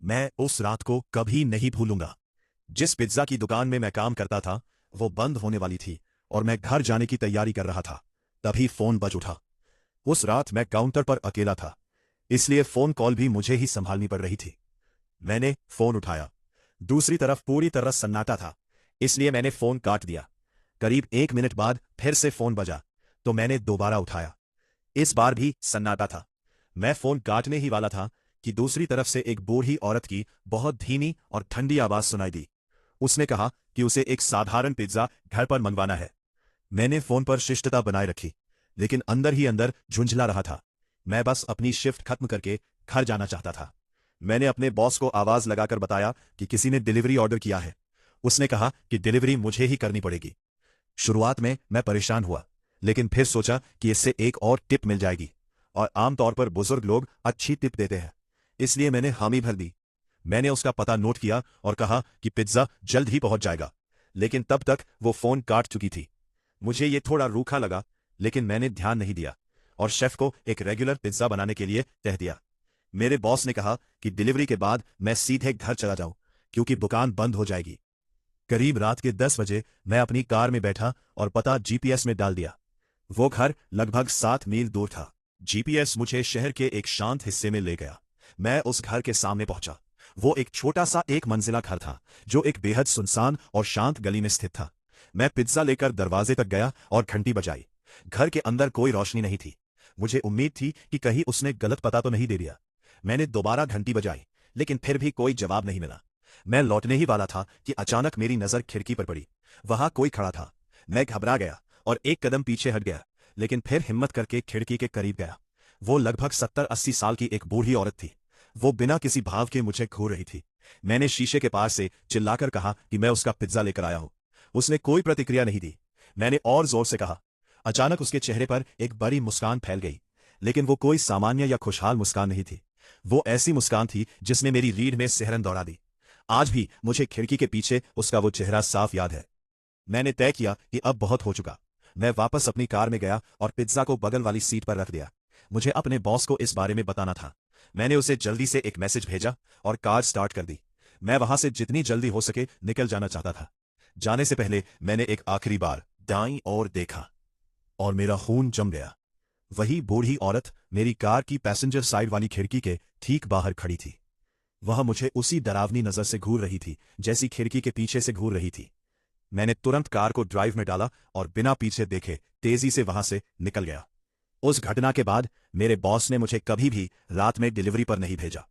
मैं उस रात को कभी नहीं भूलूंगा। जिस पिज्जा की दुकान में मैं काम करता था वो बंद होने वाली थी और मैं घर जाने की तैयारी कर रहा था। तभी फोन बज उठा। उस रात मैं काउंटर पर अकेला था, इसलिए फोन कॉल भी मुझे ही संभालनी पड़ रही थी। मैंने फोन उठाया। दूसरी तरफ पूरी तरह सन्नाटा था, इसलिए मैंने फोन काट दिया। करीब 1 मिनट बाद फिर से फोन बजा, तो मैंने दोबारा उठाया। इस बार भी सन्नाटा था। मैं फोन काटने ही वाला था कि दूसरी तरफ से एक बूढ़ी औरत की बहुत धीमी और ठंडी आवाज सुनाई दी। उसने कहा कि उसे एक साधारण पिज्जा घर पर मंगवाना है। मैंने फोन पर शिष्टता बनाए रखी, लेकिन अंदर ही अंदर झुंझला रहा था। मैं बस अपनी शिफ्ट खत्म करके घर जाना चाहता था। मैंने अपने बॉस को आवाज लगाकर बताया कि किसी ने डिलीवरी ऑर्डर किया है। उसने कहा कि डिलीवरी मुझे ही करनी पड़ेगी। शुरुआत में मैं परेशान हुआ, लेकिन फिर सोचा कि इससे एक और टिप मिल जाएगी, और आमतौर पर बुजुर्ग लोग अच्छी टिप देते हैं, इसलिए मैंने हामी भर दी। मैंने उसका पता नोट किया और कहा कि पिज्जा जल्द ही पहुंच जाएगा, लेकिन तब तक वो फोन काट चुकी थी। मुझे ये थोड़ा रूखा लगा, लेकिन मैंने ध्यान नहीं दिया और शेफ को एक रेगुलर पिज्जा बनाने के लिए कह दिया। मेरे बॉस ने कहा कि डिलीवरी के बाद मैं सीधे घर चला जाऊं, क्योंकि दुकान बंद हो जाएगी। करीब रात के 10 बजे मैं अपनी कार में बैठा और पता जीपीएस में डाल दिया। वो घर लगभग 7 मील दूर था। जीपीएस मुझे शहर के एक शांत हिस्से में ले गया। मैं उस घर के सामने पहुंचा। वो एक छोटा सा 1 मंजिला घर था, जो एक बेहद सुनसान और शांत गली में स्थित था। मैं पिज्जा लेकर दरवाजे तक गया और घंटी बजाई। घर के अंदर कोई रोशनी नहीं थी। मुझे उम्मीद थी कि कहीं उसने गलत पता तो नहीं दे दिया। मैंने दोबारा घंटी बजाई, लेकिन फिर भी कोई जवाब नहीं मिला। मैं लौटने ही वाला था कि अचानक मेरी नजर खिड़की पर पड़ी। वहां कोई खड़ा था। मैं घबरा गया और एक कदम पीछे हट गया, लेकिन फिर हिम्मत करके खिड़की के करीब गया। वो लगभग 70-80 साल की एक बूढ़ी औरत थी। वो बिना किसी भाव के मुझे घूर रही थी। मैंने शीशे के पास से चिल्लाकर कहा कि मैं उसका पिज्जा लेकर आया हूं। उसने कोई प्रतिक्रिया नहीं दी। मैंने और जोर से कहा। अचानक उसके चेहरे पर एक बड़ी मुस्कान फैल गई, लेकिन वो कोई सामान्य या खुशहाल मुस्कान नहीं थी। वो ऐसी मुस्कान थी जिसने मेरी रीढ़ में सिहरन दौड़ा दी। आज भी मुझे खिड़की के पीछे उसका वो चेहरा साफ याद है। मैंने तय किया कि अब बहुत हो चुका। मैं वापस अपनी कार में गया और पिज्जा को बगल वाली सीट पर रख दिया। मुझे अपने बॉस को इस बारे में बताना था। मैंने उसे जल्दी से एक मैसेज भेजा और कार स्टार्ट कर दी। मैं वहां से जितनी जल्दी हो सके निकल जाना चाहता था। जाने से पहले मैंने एक आखिरी बार दाईं ओर देखा और मेरा खून जम गया। वही बूढ़ी औरत मेरी कार की पैसेंजर साइड वाली खिड़की के ठीक बाहर खड़ी थी। वह मुझे उसी डरावनी नजर से घूर रही थी जैसी खिड़की के पीछे से घूर रही थी। मैंने तुरंत कार को ड्राइव में डाला और बिना पीछे देखे तेजी से वहां से निकल गया। उस घटना के बाद मेरे बॉस ने मुझे कभी भी रात में डिलीवरी पर नहीं भेजा।